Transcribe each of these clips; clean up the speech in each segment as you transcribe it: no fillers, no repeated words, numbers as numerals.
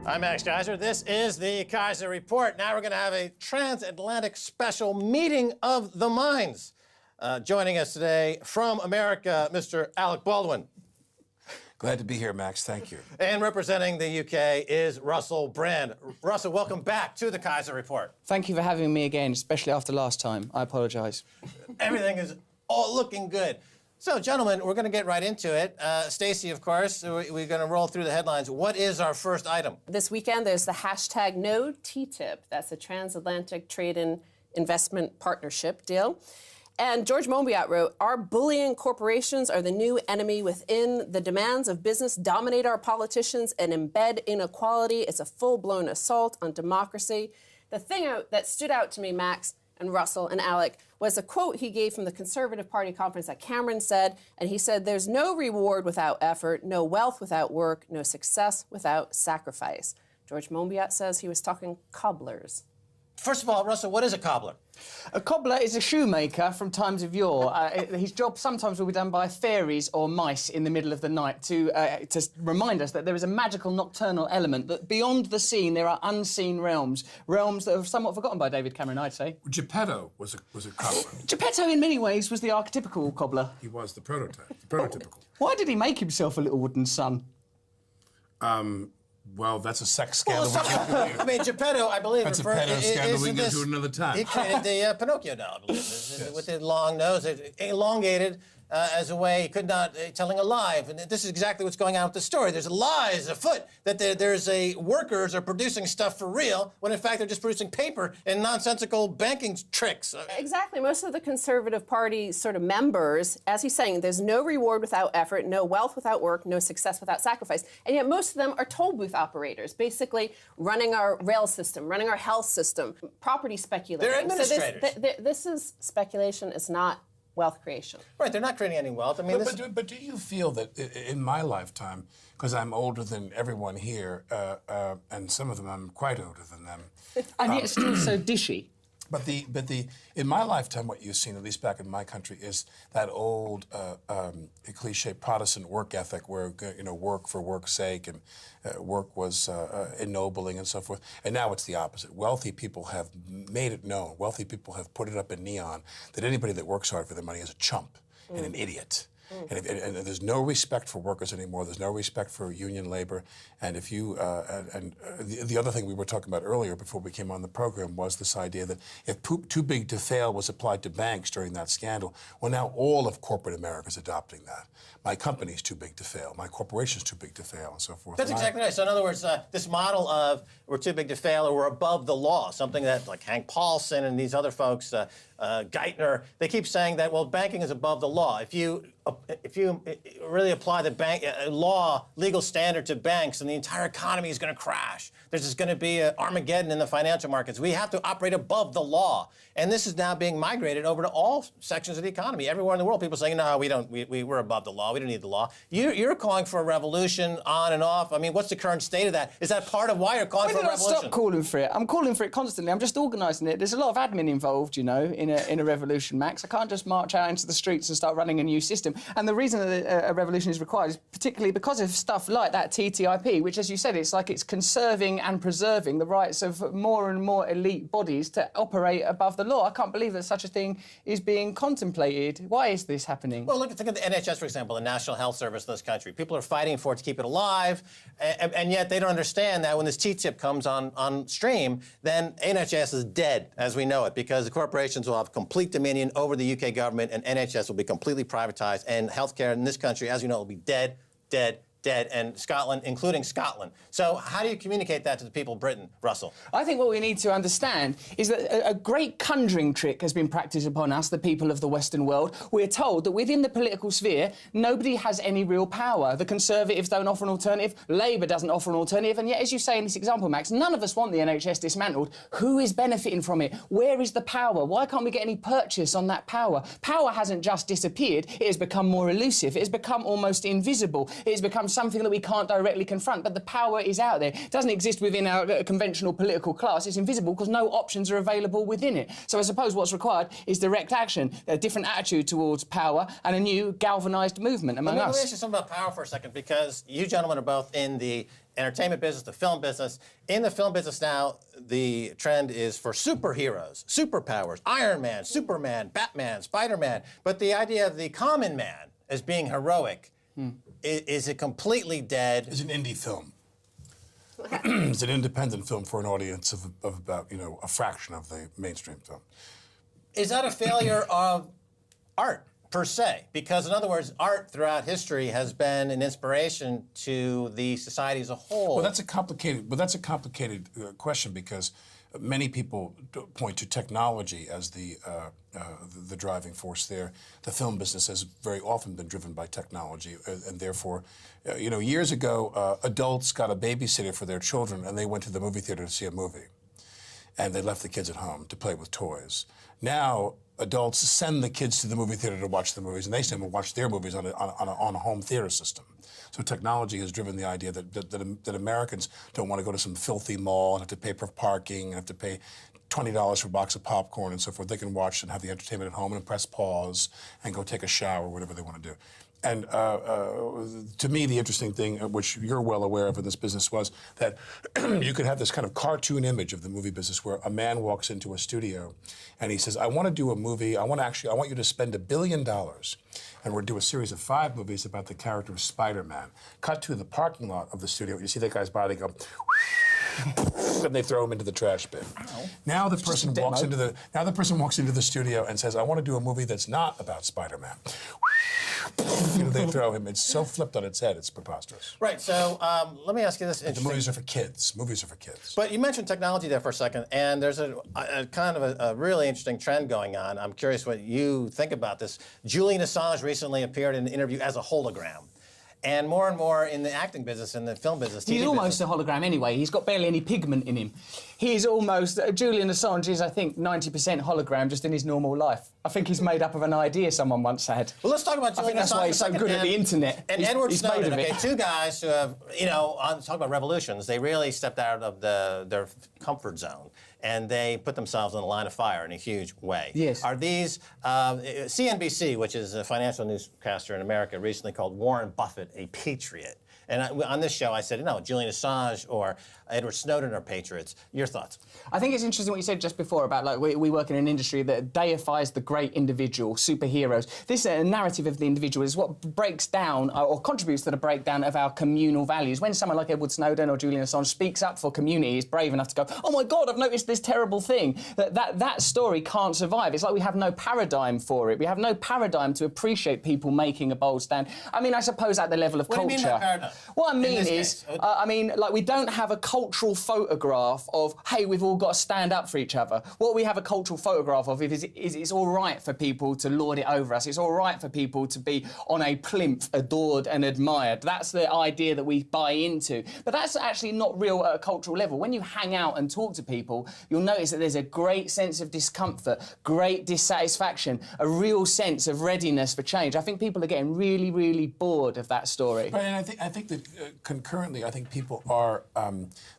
I'm Max Keiser. This is the Keiser Report. Now we're going to have a transatlantic special meeting of the minds. Joining us today from America, Mr. Alec Baldwin. Glad to be here, Max. Thank you. And representing the UK is Russell Brand. Russell, welcome back to the Keiser Report. Thank you for having me again, especially after last time. I apologise. Everything is all looking good. So, gentlemen, we're going to get right into it. Stacey, of course, we're going to roll through the headlines. What is our first item? This weekend, there's the hashtag no TTIP. That's a transatlantic trade and investment partnership deal. And George Monbiot wrote, our bullying corporations are the new enemy within. The demands of business dominate our politicians and embed inequality. It's a full-blown assault on democracy. The thing that stood out to me, Max and Russell and Alec, was a quote he gave from the Conservative Party conference that Cameron said, and he said, there's no reward without effort, no wealth without work, no success without sacrifice. George Monbiot says he was talking cobblers. First of all, Russell, what is a cobbler? A cobbler is a shoemaker from times of yore. His job sometimes will be done by fairies or mice in the middle of the night to remind us that there is a magical nocturnal element, that beyond the scene there are unseen realms that are somewhat forgotten by David Cameron, I'd say. Geppetto was a cobbler. Geppetto, in many ways, was the archetypical cobbler. He was the prototype, the prototypical. Why did he make himself a little wooden son? Well, that's a sex scandal. I mean, Geppetto, I believe, that's a pedo scandal we can get to another He time. created the Pinocchio doll, I believe, Yes. with the long nose, elongated as a way he could not telling a lie. And this is exactly what's going on with the story. There's lies afoot that there's workers are producing stuff for real, when in fact they're just producing paper and nonsensical banking tricks. Exactly. Most of the Conservative Party sort of members, as he's saying, there's no reward without effort, no wealth without work, no success without sacrifice. And yet most of them are toll booth operators, basically running our rail system, running our health system, property speculating. They're administrators. So this is speculation. It's not wealth creation. Right, they're not creating any wealth. I mean, But do you feel that in my lifetime, because I'm older than everyone here, and some of them I'm quite older than them. And yet still so dishy. But in my lifetime, what you've seen, at least back in my country, is that old cliche Protestant work ethic, where work for work's sake, and work was ennobling and so forth. And now it's the opposite. Wealthy people have made it known. Wealthy people have put it up in neon that anybody that works hard for their money is a chump and an idiot. And there's no respect for workers anymore. There's no respect for union labor. And if you the other thing we were talking about earlier before we came on the program was this idea that if too big to fail was applied to banks during that scandal, well, now all of corporate America is adopting that. My company's too big to fail. My corporation's too big to fail, and so forth. That's exactly right. So in other words, this model of we're too big to fail or we're above the law, something that like Hank Paulson and these other folks, Geithner, they keep saying that, well, banking is above the law. If you really apply the bank legal standard to banks, then the entire economy is going to crash. There's just going to be an Armageddon in the financial markets. We have to operate above the law. And this is now being migrated over to all sections of the economy. Everywhere in the world, people saying, no, we don't. We're above the law. We don't need the law. You're calling for a revolution on and off. I mean, what's the current state of that? Is that part of why you're calling for a revolution? Stop calling for it. I'm calling for it constantly. I'm just organising it. There's a lot of admin involved, in a revolution, Max. I can't just march out into the streets and start running a new system. And the reason that a revolution is required is particularly because of stuff like that TTIP, which, as you said, it's conserving and preserving the rights of more and more elite bodies to operate above the law. I can't believe that such a thing is being contemplated. Why is this happening? Well, think of the NHS, for example, the National Health Service in this country. People are fighting for it to keep it alive, and yet they don't understand that when this TTIP comes on stream, then NHS is dead as we know it, because the corporations will have complete dominion over the UK government, and NHS will be completely privatized, and healthcare in this country, as you know, will be dead, and Scotland, including Scotland. So how do you communicate that to the people of Britain, Russell? I think what we need to understand is that a great conjuring trick has been practiced upon us, the people of the Western world. We're told that within the political sphere, nobody has any real power. The Conservatives don't offer an alternative, Labour doesn't offer an alternative, and yet, as you say in this example, Max, none of us want the NHS dismantled. Who is benefiting from it? Where is the power? Why can't we get any purchase on that power? Power hasn't just disappeared, it has become more elusive, it has become almost invisible, it has become something that we can't directly confront, but the power is out there. It doesn't exist within our conventional political class. It's invisible because no options are available within it. So I suppose what's required is direct action, a different attitude towards power, and a new galvanised movement among us. Let me ask you something about power for a second, because you gentlemen are both in the entertainment business, the film business. In the film business now, the trend is for superheroes, superpowers, Iron Man, Superman, Batman, Spider-Man. But the idea of the common man as being heroic, is it completely dead? It's an indie film. It's an independent film for an audience of about, a fraction of the mainstream film. Is that a failure of art, per se? Because, in other words, art throughout history has been an inspiration to the society as a whole. Well, that's a complicated question, because many people point to technology as the driving force there. The film business has very often been driven by technology, and therefore, years ago, adults got a babysitter for their children, and they went to the movie theater to see a movie, and they left the kids at home to play with toys. Now, adults send the kids to the movie theater to watch the movies, and they send them to watch their movies on a home theater system. So technology has driven the idea that Americans don't want to go to some filthy mall and have to pay for parking and have to pay $20 for a box of popcorn and so forth. They can watch and have the entertainment at home and press pause and go take a shower, whatever they want to do. And to me, the interesting thing, which you're well aware of in this business, was that you could have this kind of cartoon image of the movie business where a man walks into a studio and he says, I want to do a movie, I want you to spend $1 billion, and we'll do a series of 5 movies about the character of Spider-Man. Cut to the parking lot of the studio, you see that guy's body go, and they throw him into the trash bin. Ow. Now the person walks into the studio and says, I want to do a movie that's not about Spider-Man. They throw him. It's so flipped on its head, it's preposterous. Right, so let me ask you this interesting. The movies are for kids. Movies are for kids. But you mentioned technology there for a second, and there's a kind of a really interesting trend going on. I'm curious what you think about this. Julian Assange recently appeared in an interview as a hologram. And more in the acting business and the film business, TV He's almost business. a hologram anyway. He's got barely any pigment in him. He's almost... Julian Assange is, I think, 90% hologram just in his normal life. I think he's made up of an idea someone once had. Well, let's talk about Julian Assange. I think that's why he's so good at the internet. And he's, Edward he's Snowden, made of okay, 2 guys who have, talk about revolutions, they really stepped out of their comfort zone. And they put themselves in the line of fire in a huge way. Yes. Are these, CNBC, which is a financial newscaster in America, recently called Warren Buffett a patriot. And on this show, I said, no, Julian Assange or Edward Snowden are patriots. Your thoughts? I think it's interesting what you said just before about, like, we work in an industry that deifies the great individual, superheroes. This narrative of the individual is what breaks down or contributes to the breakdown of our communal values. When someone like Edward Snowden or Julian Assange speaks up for community, is brave enough to go, oh my God, I've noticed this terrible thing, that story can't survive. It's like we have no paradigm for it. We have no paradigm to appreciate people making a bold stand. I mean, I suppose at the level of culture. What do you mean by paradigm? What I mean is, like, we don't have a cultural photograph of, hey, we've all got to stand up for each other. What we have a cultural photograph of is it's all right for people to lord it over us. It's all right for people to be on a plinth, adored and admired. That's the idea that we buy into. But that's actually not real at a cultural level. When you hang out and talk to people, you'll notice that there's a great sense of discomfort, great dissatisfaction, a real sense of readiness for change. I think people are getting really, really bored of that story. Right, and I think that concurrently, I think people are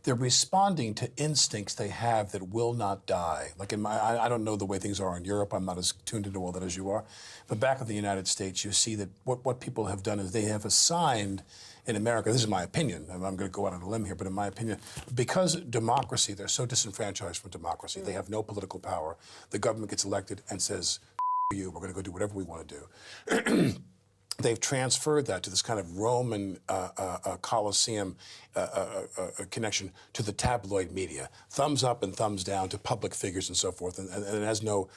they're responding to instincts they have that will not die. Like I don't know the way things are in Europe. I'm not as tuned into all that as you are. But back in the United States, you see that what people have done is they have assigned in America, this is my opinion, and I'm going to go out on a limb here, but in my opinion, because democracy, they're so disenfranchised from democracy, they have no political power. The government gets elected and says, you, we're going to go do whatever we want to do. They've transferred that to this kind of Roman Colosseum connection to the tabloid media. Thumbs up and thumbs down to public figures and so forth, and it has no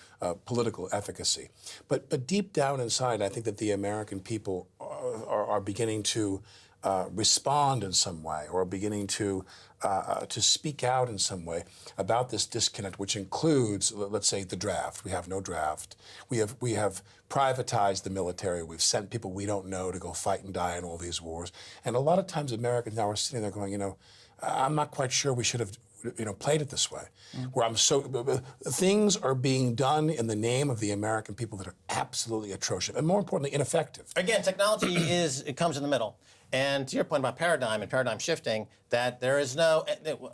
political efficacy. But deep down inside, I think that the American people are beginning to respond in some way, or beginning to speak out in some way about this disconnect, which includes, let's say, the draft. We have no draft. We have privatized the military. We've sent people we don't know to go fight and die in all these wars. And a lot of times Americans now are sitting there going, I'm not quite sure we should have played it this way. Where things are being done in the name of the American people that are absolutely atrocious, and more importantly, ineffective. Again, technology it comes in the middle. And to your point about paradigm and paradigm shifting, that there is no,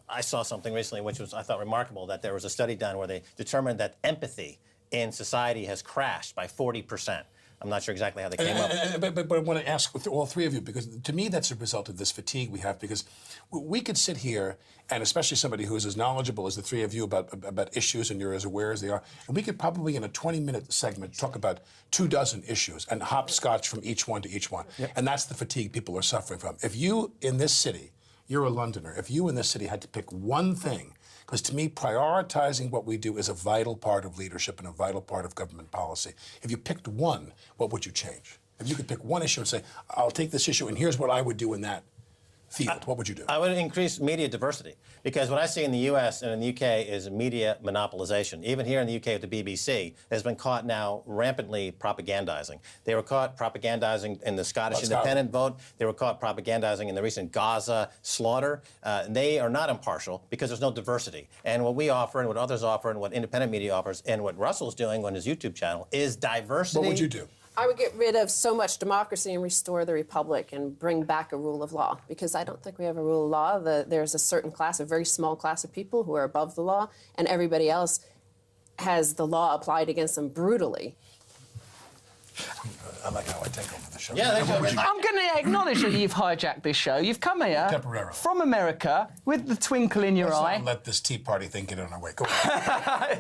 I saw something recently which was, I thought, remarkable, that there was a study done where they determined that empathy in society has crashed by 40%. I'm not sure exactly how they came up. But I want to ask all three of you, because to me that's a result of this fatigue we have, because we could sit here, and especially somebody who is as knowledgeable as the three of you about issues, and you're as aware as they are, and we could probably in a 20-minute segment talk about 24 issues and hopscotch from each one to each one. Yep. And that's the fatigue people are suffering from. If you in this city, you're a Londoner, if you in this city had to pick one thing, because to me, prioritizing what we do is a vital part of leadership and a vital part of government policy. If you picked one, what would you change? If you could pick one issue and say, I'll take this issue and here's what I would do in that field, what would you do? I would increase media diversity, because what I see in the U.S. and in the U.K. is media monopolization. Even here in the U.K. with the BBC, has been caught now rampantly propagandizing. They were caught propagandizing in the Scottish independent vote. They were caught propagandizing in the recent Gaza slaughter. They are not impartial because there's no diversity. And what we offer and what others offer and what independent media offers and what Russell's doing on his YouTube channel is diversity. What would you do? I would get rid of so much democracy and restore the republic and bring back a rule of law, because I don't think we have a rule of law. There's a certain class, a very small class of people who are above the law, and everybody else has the law applied against them brutally. I like how I take over the show. Yeah, I'm going to acknowledge that you've hijacked this show. You've come here Temporarily. from America with the twinkle in your eye. Let's not let this Tea Party thing get on our way. Go on.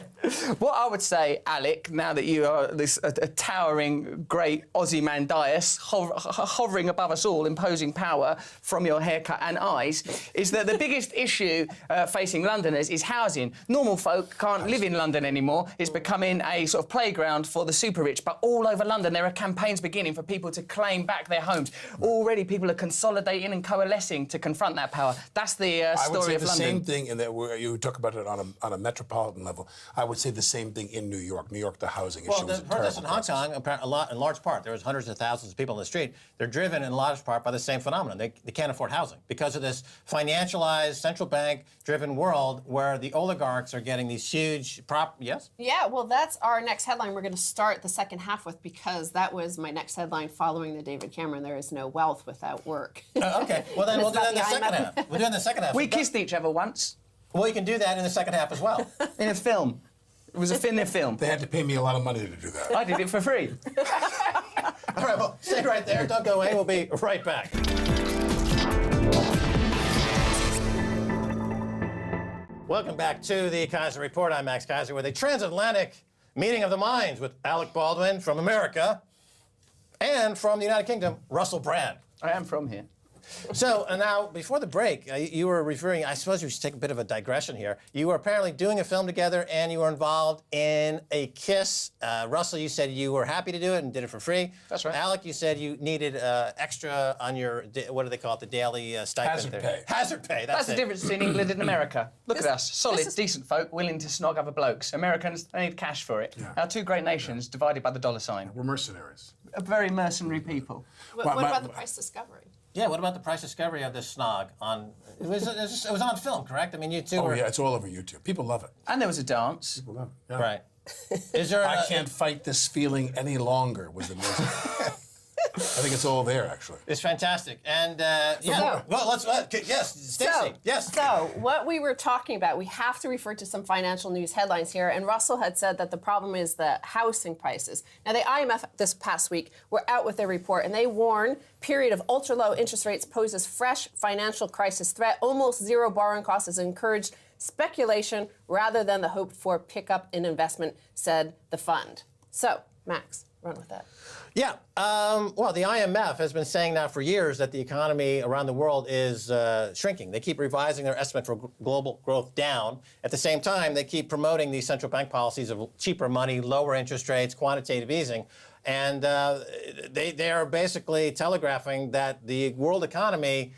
What I would say, Alec, now that you are this a towering, great Ozymandias hovering above us all, imposing power from your haircut and eyes, is that the biggest issue facing Londoners is housing. Normal folk can't live in London anymore. It's becoming a sort of playground for the super rich. But all over London, there are campaigns beginning for people to claim back their homes. Already, people are consolidating and coalescing to confront that power. That's the story of London. I would say the same thing in that you talk about it on a metropolitan level. I would say the same thing in New York. New York, the housing issue is a terrible protests in Hong Kong, in large part, there was hundreds of thousands of people in the street. They're driven in large part by the same phenomenon. They can't afford housing because of this financialized, central bank-driven world where the oligarchs are getting these huge Yes? Yeah, well, that's our next headline we're going to start the second half with, because that was my next headline following the David Cameron, there is no wealth without work. Okay, well then we'll do that in the second half. We'll do it in the second half. We kissed each other once. Well, you can do that in the second half as well. In a film. It was a film. They had to pay me a lot of money to do that. I did it for free. All right, well, stay right there. Don't go away. We'll be right back. Welcome back to the Keiser Report. I'm Max Keiser with a transatlantic meeting of the minds with Alec Baldwin from America and from the United Kingdom, Russell Brand. I am from here. So now, before the break, you were referring, I suppose we should take a bit of a digression here. You were apparently doing a film together and you were involved in a kiss. Russell, you said you were happy to do it and did it for free. That's right. Alec, you said you needed extra on your, what do they call it, the daily stipend? Hazard pay. Hazard pay, That's the difference between England and America. Look at us, solid, is- decent folk willing to snog other blokes. Americans, they need cash for it. Yeah. Our two great nations divided by the dollar sign. We're mercenaries. Very mercenary people. What about the price discovery? Yeah, what about the price discovery of this snog on, it was on film, correct? I mean, you two were... Oh, yeah, it's all over YouTube. People love it. And there was a dance. People love it. Yeah. Right. Is there I can't fight this feeling any longer was the music. I think it's all there, actually. It's fantastic. And, yeah, well, let's, yes, Stacey, yes. So what we were talking about, we have to refer to some financial news headlines here, and Russell had said that the problem is the housing prices. Now, the IMF this past week were out with their report, and they warn period of ultra-low interest rates poses fresh financial crisis threat. Almost zero borrowing costs has encouraged speculation rather than the hoped-for pickup in investment, said the fund. So, Max, run with that. Yeah, well, the IMF has been saying now for years that the economy around the world is shrinking. They keep revising their estimate for global growth down. At the same time, they keep promoting these central bank policies of cheaper money, lower interest rates, quantitative easing. And they are basically telegraphing that the world economy,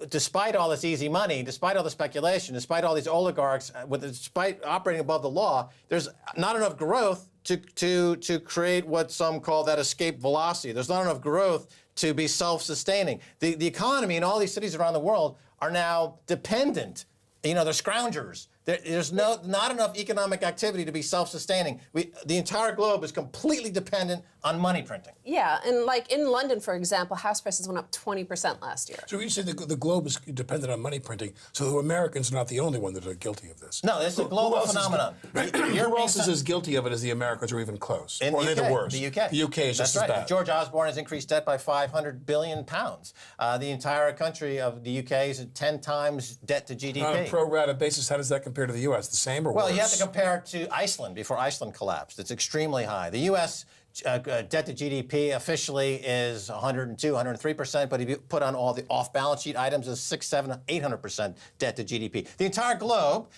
despite all this easy money, despite all the speculation, despite all these oligarchs, despite operating above the law, there's not enough growth to create what some call that escape velocity. There's not enough growth to be self-sustaining. The economy in all these cities around the world are now dependent. You know, they're scroungers. There's not enough economic activity to be self-sustaining. The entire globe is completely dependent on money printing. Yeah, and like in London, for example, house prices went up 20% last year. So you say the globe is dependent on money printing, so the Americans are not the only one that are guilty of this. No, this is a global phenomenon. Who else is as guilty of it as the Americans, or even close? In or the UK, the worst? The UK. The UK is just That's right. as bad. George Osborne has increased debt by £500 billion. The entire country of the UK is at 10 times debt to GDP. On a pro rata basis, how does that compare to the U.S.? The same or worse? Well, you have to compare it to Iceland before Iceland collapsed. It's extremely high. The U.S. Debt to GDP officially is 102, 103%, but if you put on all the off-balance sheet items, it's 6, 7, 800% debt to GDP. The entire globe,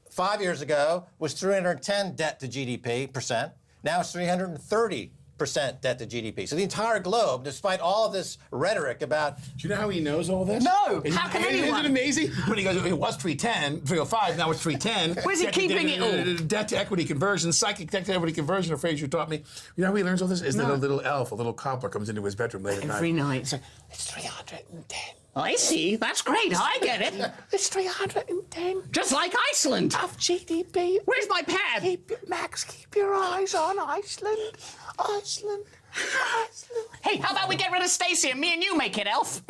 5 years ago, was 310 debt to GDP percent. Now it's 330% debt to GDP. So the entire globe, despite all of this rhetoric about... Do you know how he knows all this? No! How can anyone? Isn't it amazing? When he goes, it was 310, 305, now it's 310. Where's he keeping it all? Debt to equity conversion, psychic debt to equity conversion, a phrase you taught me. You know how he learns all this? Is that a little elf, a little cobbler comes into his bedroom late at night. Every night. So, it's 310. I see. That's great. I get it. It's 310. Just like Iceland. Of GDP. Where's my pad? Max, keep your eyes on Iceland. Iceland. Hey, how about we get rid of Stacey and me and you make it, Elf?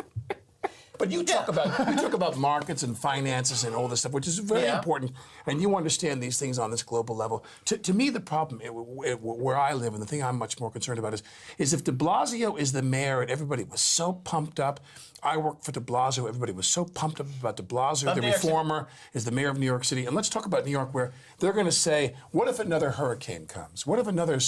But you talk about markets and finances and all this stuff, which is very important, and you understand these things on this global level. To me, the problem where I live, and the thing I'm much more concerned about is if de Blasio is the mayor and everybody was so pumped up. I worked for de Blasio. Everybody was so pumped up about de Blasio. The reformer is the mayor of New York City. And let's talk about New York, where they're going to say, what if another hurricane comes? What if another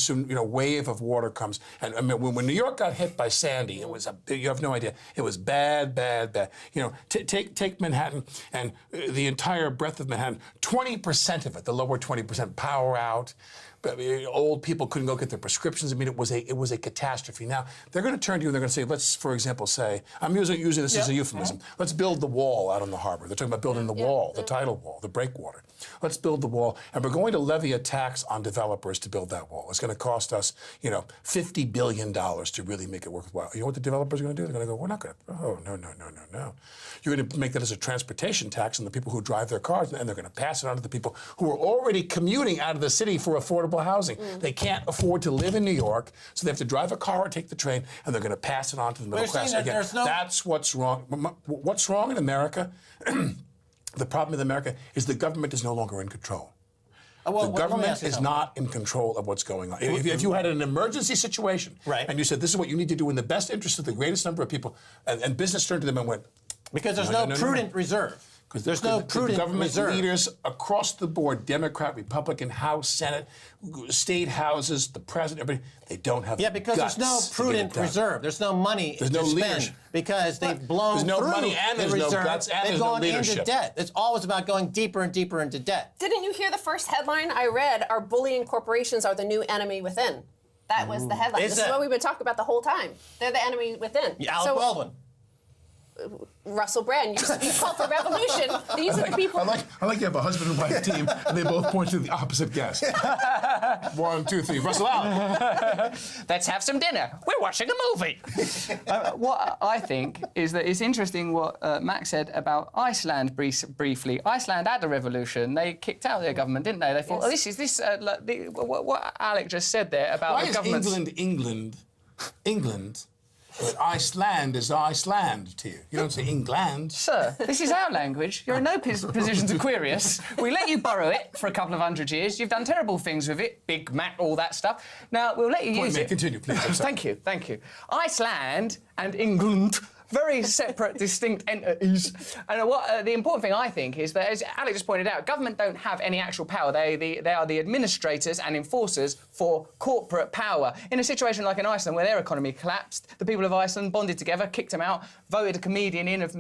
wave of water comes? And I mean, when New York got hit by Sandy, it was you have no idea. It was bad, bad, bad. You know, take Manhattan and the entire breadth of Manhattan. 20% of it, the lower 20%, power out. Old people couldn't go get their prescriptions. I mean, it was a catastrophe. Now they're going to turn to you and they're going to say, let's, for example, say, I'm using this as a euphemism. Let's build the wall out on the harbor. They're talking about building the wall, the tidal wall, the breakwater. Let's build the wall, and we're going to levy a tax on developers to build that wall. It's going to cost us, $50 billion to really make it worthwhile. You know what the developers are going to do? They're going to go, we're not going to. Oh, no. You're going to make that as a transportation tax on the people who drive their cars, and they're going to pass it on to the people who are already commuting out of the city for affordable housing. They can't afford to live in New York, so they have to drive a car or take the train, and they're going to pass it on to the middle class. Again, that's what's wrong. What's wrong in America? The problem in America is the government is no longer in control. The government is not in control of what's going on. If you had an emergency situation, and you said, this is what you need to do in the best interest of the greatest number of people, and business turned to them and went... Because there's no prudent reserve. Because there's no prudent government leaders across the board, Democrat, Republican, House, Senate, state houses, the president, everybody, they don't have because there's no prudent reserve. There's no money to spend leadership. Because they've blown there's no through money and the there's reserve. No guts and they've there's gone no leadership. into debt. It's always about going deeper and deeper into debt. Didn't you hear the first headline I read? Our bullying corporations are the new enemy within. That was the headline. This is what we've been talking about the whole time. They're the enemy within. Alec Baldwin. Russell Brand, you call for revolution. These are the people. I like you have a husband and wife team, and they both point to the opposite guest. 1, 2, 3. Russell Allen. Let's have some dinner. We're watching a movie. What I think is that it's interesting what Max said about Iceland briefly. Iceland had a revolution. They kicked out their government, didn't they? They thought, what Alec just said there about the government. Why is England? But Iceland is Iceland to you. You don't say England. Sir, this is our language. You're in no position to query us. We let you borrow it for a couple of 100 years. You've done terrible things with it, Big Mac, all that stuff. Now, we'll let you use it. Continue, please. Thank you. Iceland and England, very separate, distinct entities. And the important thing, I think, is that, as Alec just pointed out, government don't have any actual power. They are the administrators and enforcers for corporate power. In a situation like in Iceland, where their economy collapsed, the people of Iceland bonded together, kicked him out, voted a comedian in as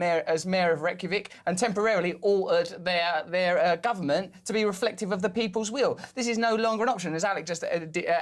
mayor of Reykjavik, and temporarily altered their government to be reflective of the people's will. This is no longer an option, as Alec just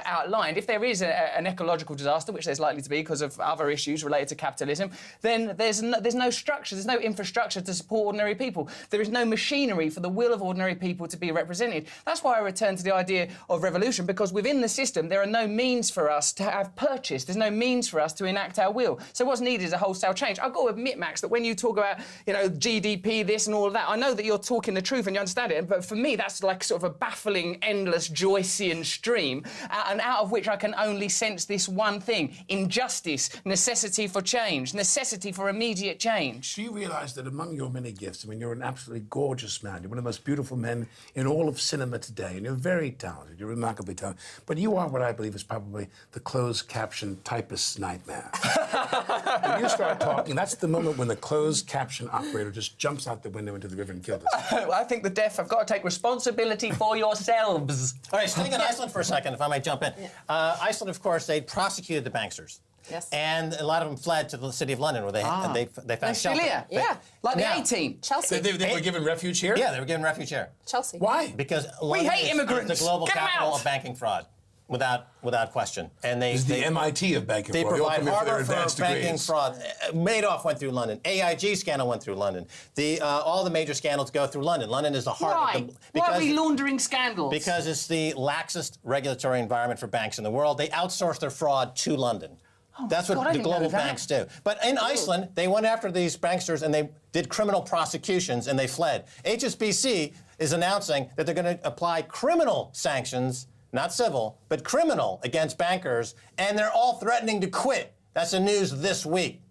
outlined. If there is an ecological disaster, which there's likely to be because of other issues related to capitalism, then then there's no structure, there's no infrastructure to support ordinary people. There is no machinery for the will of ordinary people to be represented. That's why I return to the idea of revolution, because within the system there are no means for us to have purchase. There's no means for us to enact our will. So what's needed is a wholesale change. I've got to admit, Max, that when you talk about, you know, GDP, this and all of that, I know that you're talking the truth and you understand it, but for me that's like sort of a baffling, endless Joycean stream, and out of which I can only sense this one thing: injustice, necessity for change, necessity for immediate change. Do you realise that among your many gifts, I mean, you're an absolutely gorgeous man. You're one of the most beautiful men in all of cinema today, and you're very talented. You're remarkably talented. But you are what I believe is probably the closed caption typist's nightmare. When you start talking, that's the moment when the closed caption operator just jumps out the window into the river and kills us. I think the deaf have got to take responsibility for yourselves. All right, staying in Iceland for a second, if I might jump in. Iceland, of course, they prosecuted the banksters. Yes. And a lot of them fled to the city of London, where they found shelter. Yeah, like the Now, A-team. Chelsea. They were given refuge here? Yeah, they were given refuge here. Chelsea. Why? Because London hate immigrants. is the global Get 'em capital out. of banking fraud, without question. And It's the MIT of banking They fraud. provide All come in for their harbor for advanced banking degrees. fraud. Madoff went through London. AIG scandal went through London. All the major scandals go through London. London is the heart of the... Why are we laundering scandals? Because it's the laxest regulatory environment for banks in the world. They outsource their fraud to London. That's God, what I the didn't know global that. banks do. But in Iceland, they went after these banksters and they did criminal prosecutions and they fled. HSBC is announcing that they're going to apply criminal sanctions, not civil, but criminal, against bankers, and they're all threatening to quit. That's the news this week.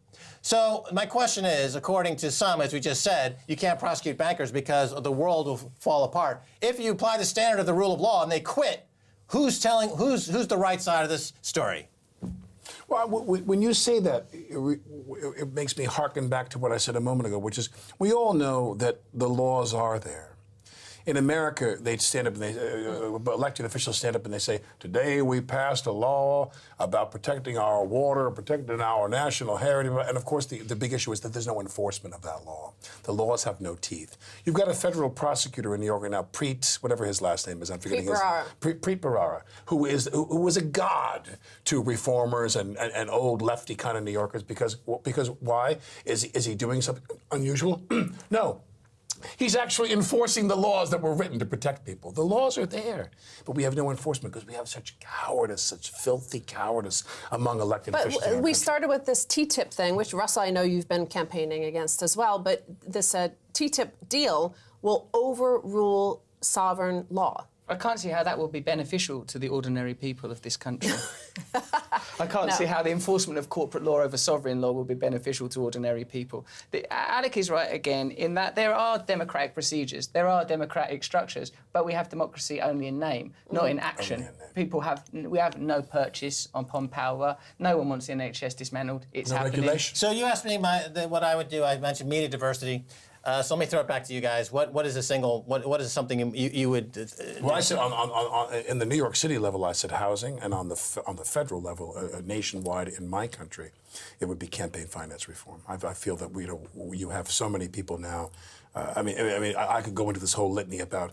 So my question is, according to some, as we just said, you can't prosecute bankers because the world will fall apart. If you apply the standard of the rule of law and they quit, who's the right side of this story? Well, when you say that, it makes me hearken back to what I said a moment ago, which is we all know that the laws are there. In America, they'd stand up and elected officials stand up and they say, today we passed a law about protecting our water, protecting our national heritage. And of course, the big issue is that there's no enforcement of that law. The laws have no teeth. You've got a federal prosecutor in New York right now, Preet, whatever his last name is, I'm forgetting his. Preet Bharara, who was a god to reformers and old lefty kind of New Yorkers because why? Is he doing something unusual? No. He's actually enforcing the laws that were written to protect people. The laws are there, but we have no enforcement because we have such cowardice, such filthy cowardice among elected officials. But we started with this TTIP thing, which, Russell, I know you've been campaigning against as well, but this TTIP deal will overrule sovereign law. I can't see how that will be beneficial to the ordinary people of this country. I can't see how the enforcement of corporate law over sovereign law will be beneficial to ordinary people. Alec is right again in that there are democratic procedures, there are democratic structures, but we have democracy only in name, not in action. We have no purchase upon power. No one wants the NHS dismantled. It's happening. Regulation. So you asked me what I would do. I mentioned media diversity. So let me throw it back to you guys. What is something you would? Well, I said in the New York City level, I said housing, and on the federal level, nationwide in my country, it would be campaign finance reform. I feel that you have so many people now. I could go into this whole litany about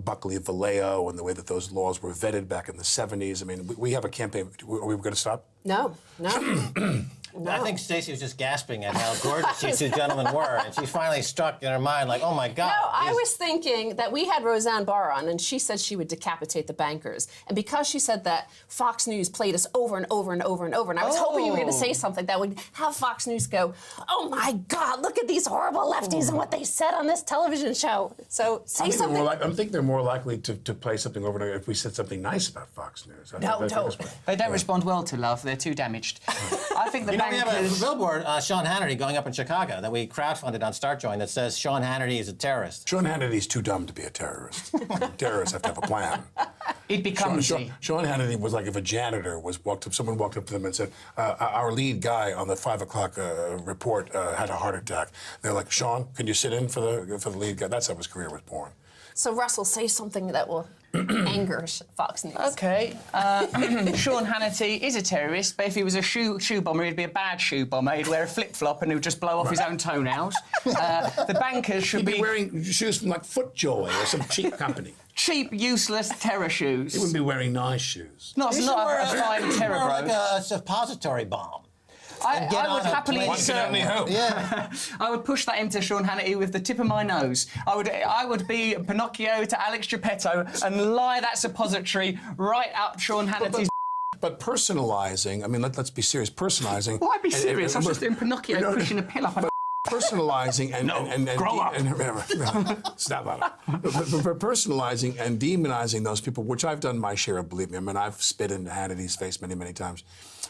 Buckley Vallejo and the way that those laws were vetted back in the 70s. I mean, we have a campaign. Are we going to stop? No. No. I think Stacey was just gasping at how gorgeous these two gentlemen were, and she finally struck in her mind, like, oh my God. No, I was thinking that we had Roseanne Barr on, and she said she would decapitate the bankers. And because she said that, Fox News played us over and over and over and over. And I was hoping you were going to say something that would have Fox News go, oh my God, look at these horrible lefties and what they said on this television show. So say something. I think they're more likely to play something over if we said something nice about Fox News. They don't respond well to love. They're too damaged. I think the we have a billboard, Sean Hannity, going up in Chicago that we crowdfunded on StartJoin that says Sean Hannity is a terrorist. Sean Hannity's too dumb to be a terrorist. Terrorists have to have a plan. It becomes Sean Hannity was like if a janitor someone walked up to them and said, our lead guy on the 5 o'clock report had a heart attack. They're like, Sean, can you sit in for the lead guy? That's how his career was born. So Russell, say something that will anger Fox News. Okay. Sean Hannity is a terrorist, but if he was a shoe bomber, he'd be a bad shoe bomber. He'd wear a flip-flop and he'd just blow off his own toenails. The bankers should be wearing shoes from like FootJoy or some cheap company. Cheap, useless terror shoes. He wouldn't be wearing nice shoes. Not a fine terror like a suppository bomb. I would happily One can only hope. Yeah. I would push that into Sean Hannity with the tip of my nose. I would be Pinocchio to Alex Geppetto and lie that suppository right up Sean Hannity's. But personalizing, I mean, let's be serious. Personalizing. Why be serious? I was just doing Pinocchio pushing a pill up. Personalizing and grow up. Stop that. But personalizing and demonizing those people, which I've done my share of, believe me. I mean, I've spit in Hannity's face many, many times.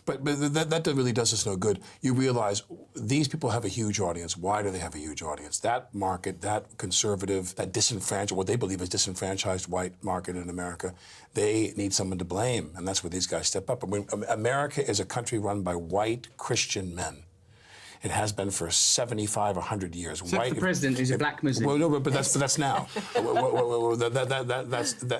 But that really does us no good. You realize these people have a huge audience. Why do they have a huge audience? That market, that conservative, that disenfranchised, what they believe is disenfranchised white market in America, they need someone to blame, and that's where these guys step up. America is a country run by white Christian men. It has been for 75, 100 years. Except the president is a black Muslim. Well, no, but that's now.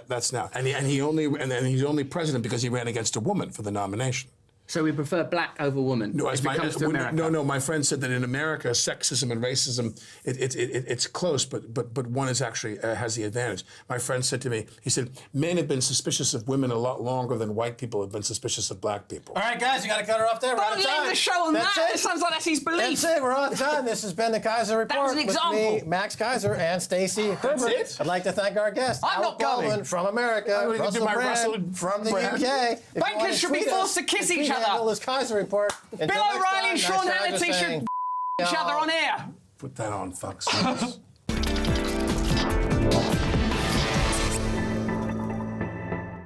That's now. And he's only president because he ran against a woman for the nomination. So we prefer black over woman. No, if it comes to America. No. My friend said that in America, sexism and racism, it's close, but one is actually has the advantage. My friend said to me, he said, men have been suspicious of women a lot longer than white people have been suspicious of black people. All right, guys, you got to cut her off there. We're out of Don't time. leave the show on That's that. it. It sounds like that's his belief. That's it. We're on time. This has been the Keiser Report was an with example. me, Max Keiser, and Stacey Herbert. it? I'd like to thank our guest, I'm Alec not going. Baldwin from America, I'm gonna do Russell my Brand Russell from the Brand. UK. If you Bankers wanna should be tweet forced us, to kiss the each tweet other. handle is Keiser Report. Until Bill next O'Reilly time, and Sean nice Hannity saying, should each other on air. Put that on, Fox News.